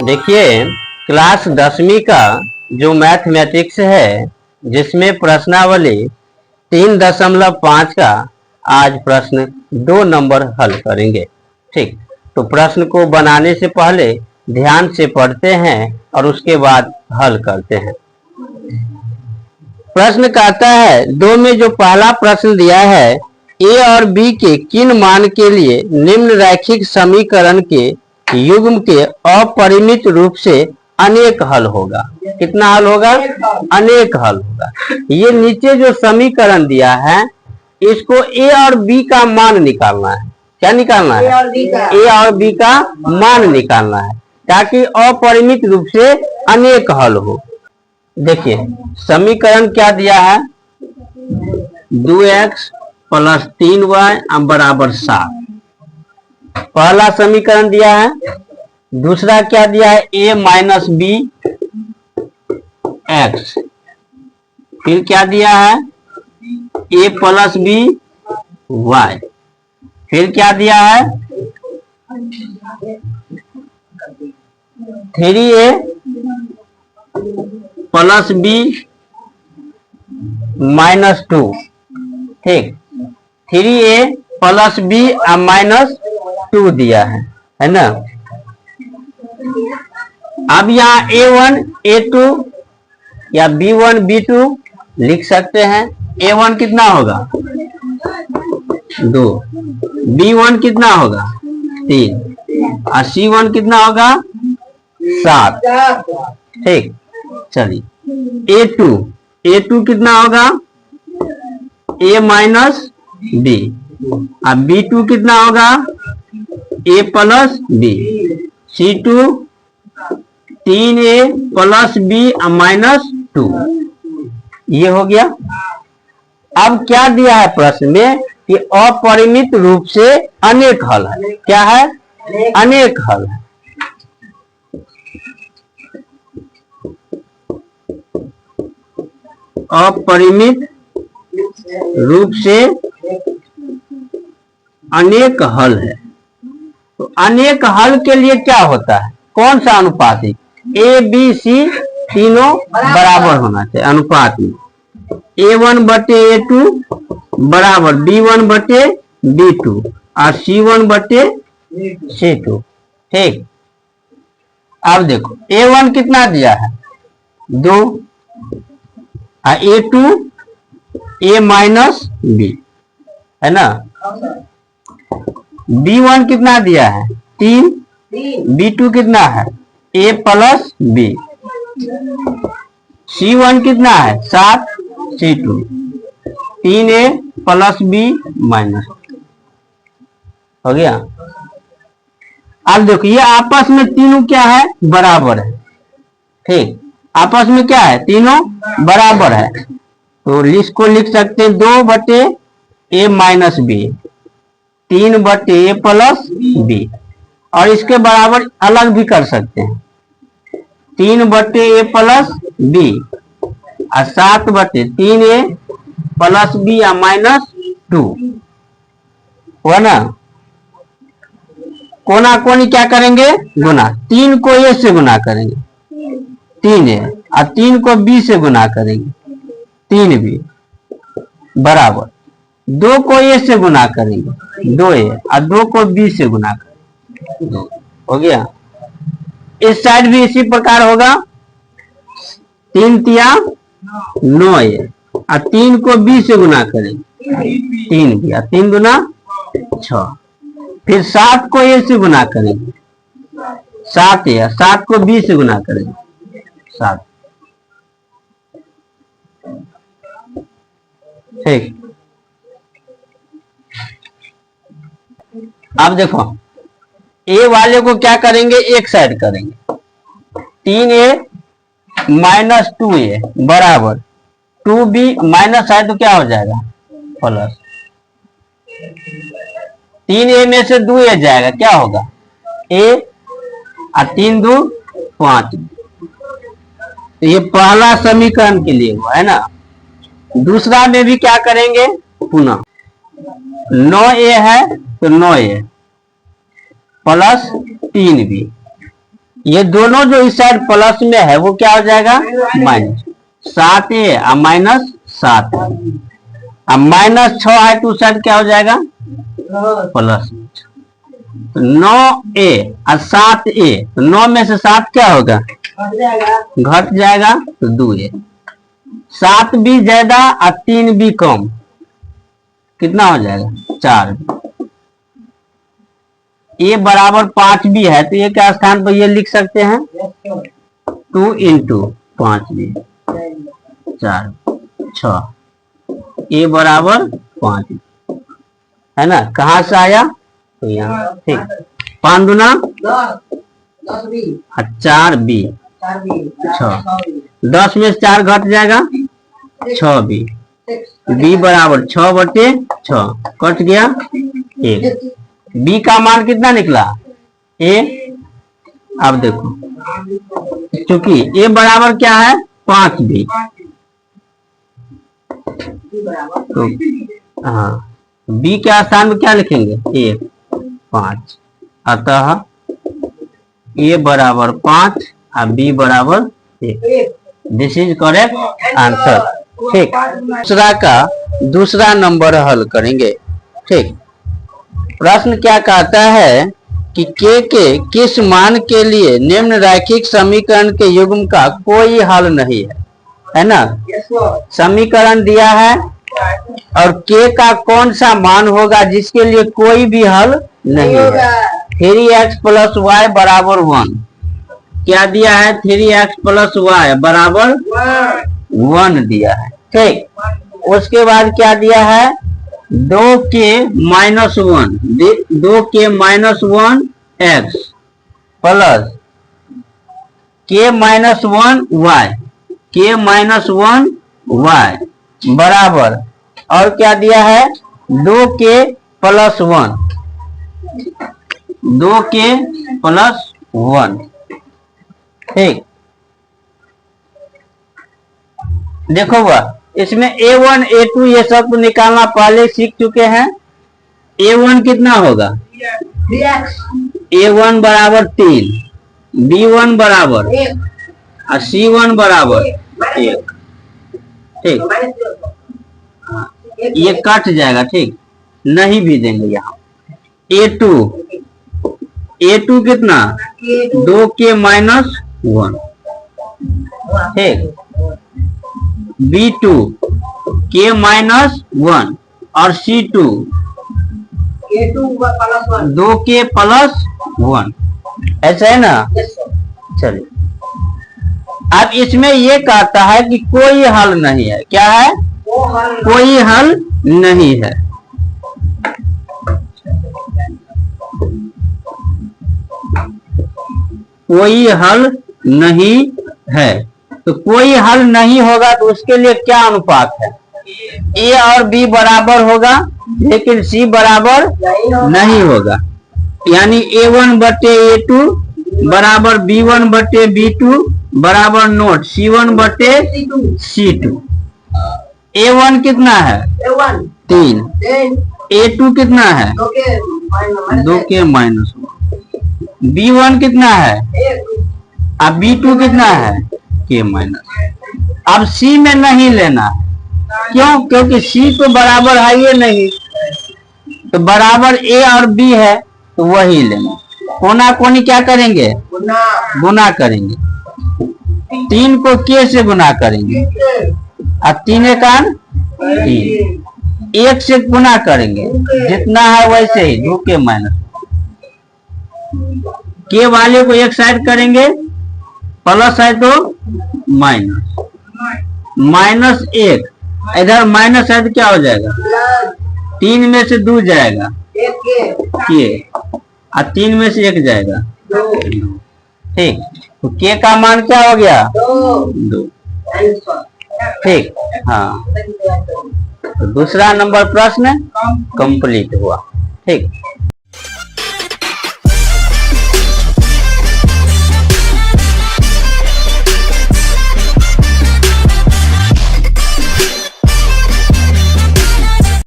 देखिए, क्लास 10वीं का जो मैथमेटिक्स है, जिसमें प्रश्नावली 3.5 का आज प्रश्न 2 नंबर हल करेंगे। ठीक, तो प्रश्न को बनाने से पहले ध्यान से पढ़ते हैं और उसके बाद हल करते हैं। प्रश्न कहता है, दो में जो पहला प्रश्न दिया है, ए और बी के किन मान के लिए निम्न रैखिक समीकरण के युग्म के अपरिमित रूप से अनेक हल होगा। कितना हल होगा? अनेक हल होगा। ये नीचे जो समीकरण दिया है, इसको ए और बी का मान निकालना है। क्या निकालना है? ए और बी का मान निकालना है, ताकि अपरिमित रूप से अनेक हल हो। देखिए, समीकरण क्या दिया है? 2x + 3y बराबर 7। पहला समीकरण दिया है। दूसरा क्या दिया है? a - b x। फिर क्या दिया है? a + b y। फिर क्या दिया है? 3a + b - 2। ठीक, 3a + b - 2 दिया है ना। अब यहाँ a1 a2 या b1 b2 लिख सकते हैं। a1 कितना होगा? 2। b1 कितना होगा? 3। और c1 कितना होगा? 7। ठीक, चलिए a2 कितना होगा? a - b। अब b2 कितना होगा? a + b। c2 3a + b - 2। ये हो गया। अब क्या दिया है प्रश्न में कि अपरिमित रूप से अनेक हल है। क्या है? अनेक हल है। अपरिमित रूप से अनेक हल है। तो अनेक हल के लिए क्या होता है? कौन सा अनुपात है? ए बी सी तीनों बराबर होना चाहिए अनुपात में। a1/a2 बराबर b1/b2 और c1/c2। ठीक, अब देखो a1 कितना दिया है? 2। और a2 a - b है ना। b1 कितना दिया है? 3। b2 कितना है? a + b। c1 कितना है? 7। c2 3a + b - हो गया। अब देखो, ये आपस में तीनों क्या है? बराबर है। ठीक, आपस में क्या है? तीनों बराबर है। तो इसको लिख सकते हैं 2/a - b, 3/a + b। और इसके बराबर अलग भी कर सकते हैं, 3/a + b और 7/3a + b - 2 हुआ ना। कोना कोनी क्या करेंगे? गुना। 3 को a से गुना करेंगे, 3a, और 3 को b से गुना करेंगे, 3b बराबर 2 को a से गुना करेंगे, 2a, और 2 को b से गुना करेंगे, 2। हो गया। इस साइड भी इसी प्रकार होगा। 3 तिया 9a, और 3 को b से गुना करेंगे, 3b, और 3 दूना 6। फिर 7 को a से गुना करेंगे, 7a, 7 को b से गुना करेंगे, 7। ठीक, अब देखो a वाले को क्या करेंगे? एक साइड करेंगे। 3a - 2a बराबर 2b माइनस है तो क्या हो जाएगा? प्लस। 3a में से 2a जाएगा, क्या होगा? a, और 3 2 5। तो ये पहला समीकरण के लिए हुआ है ना। दूसरा में भी क्या करेंगे? पुनः 9a है तो 9a + 3b ये दोनों जो इस साइड प्लस में है वो क्या हो जाएगा माइनस 7a और माइनस 7 अब माइनस 6 है तो उस साइड क्या हो जाएगा प्लस। तो 9a और 7a, तो 9 में से 7 क्या होगा घट जाएगा तो 2a। 7 भी ज्यादा और 3 भी कम, कितना हो जाएगा 4। a बराबर 5 भी है तो ये क्या स्थान पर ये लिख सकते हैं 2 इंटू 5 भी 4 6, a बराबर 5 है ना। कहाँ से आया तो यहाँ, ठीक। 5 दूना 4 b 6, 10 में से 4 घट जाएगा 6 b बराबर 6 बटे 6 कट गया 1। b का मान कितना निकला a। अब देखो क्योंकि a बराबर क्या है 5 b, तो हाँ b के स्थान में क्या लिखेंगे 1 5, अतः a बराबर 5 और b बराबर 1। दिस इज करेक्ट आंसर, ठीक। दूसरा का दूसरा नंबर हल करेंगे, ठीक। प्रश्न क्या कहता है कि k के किस मान के लिए निम्न रैखिक समीकरण के युग्म का कोई हल नहीं है ना। समीकरण दिया है और k का कौन सा मान होगा जिसके लिए कोई भी हल नहीं है। 3x प्लस वाई बराबर 1, क्या दिया है 3x प्लस वाई बराबर 1 दिया है, ठीक। उसके बाद क्या दिया है 2k minus 1, 2k minus 1 x plus k minus 1 y, k minus 1 y बराबर, और क्या दिया है 2k प्लस 1, 2k प्लस 1, ठीक। देखो वह इसमें a1 a2 ये सब तो निकालना पहले सीख चुके हैं। a1 कितना होगा 3x, a1 बराबर 3, b1 बराबर 1 और c1 बराबर 1, ठीक। ये कट जाएगा, ठीक, नहीं भी देंगे यहाँ। a2 कितना 2k माइनस 1, ठीक। b2 k माइनस 1 और c2 2k प्लस 1, ऐसा है ना। चलिए अब इसमें ये कहता है कि कोई हल नहीं है, क्या है कोई हल नहीं है। कोई हल नहीं है, तो कोई हल नहीं होगा तो उसके लिए क्या अनुपात है a और b बराबर होगा लेकिन c बराबर नहीं होगा, यानी a1 बटे a2 बराबर b1 बटे b2 बराबर नोट c1 बटे c2। a1 कितना है 3, a2 कितना है 2k माइनस 1, b1 कितना है अब b2 कितना है k माइनस। अब c में नहीं लेना, क्यों, क्योंकि c तो बराबर है ये नहीं, तो बराबर a और b है तो वही लेना। कोना कोनी क्या करेंगे गुना करेंगे, 3 को k से गुना करेंगे और 3 एकान 3, 1 से गुना करेंगे जितना है वैसे ही 2k माइनस, k वाले को एक साइड करेंगे प्लस है तो माइनस, माइनस 1 इधर माइनस है तो क्या हो जाएगा 3 में से 2 जाएगा k और 3 में से 1 जाएगा 2, ठीक। तो k का मान क्या हो गया 2, ठीक। हाँ, तो दूसरा नंबर प्रश्न कंप्लीट हुआ, ठीक।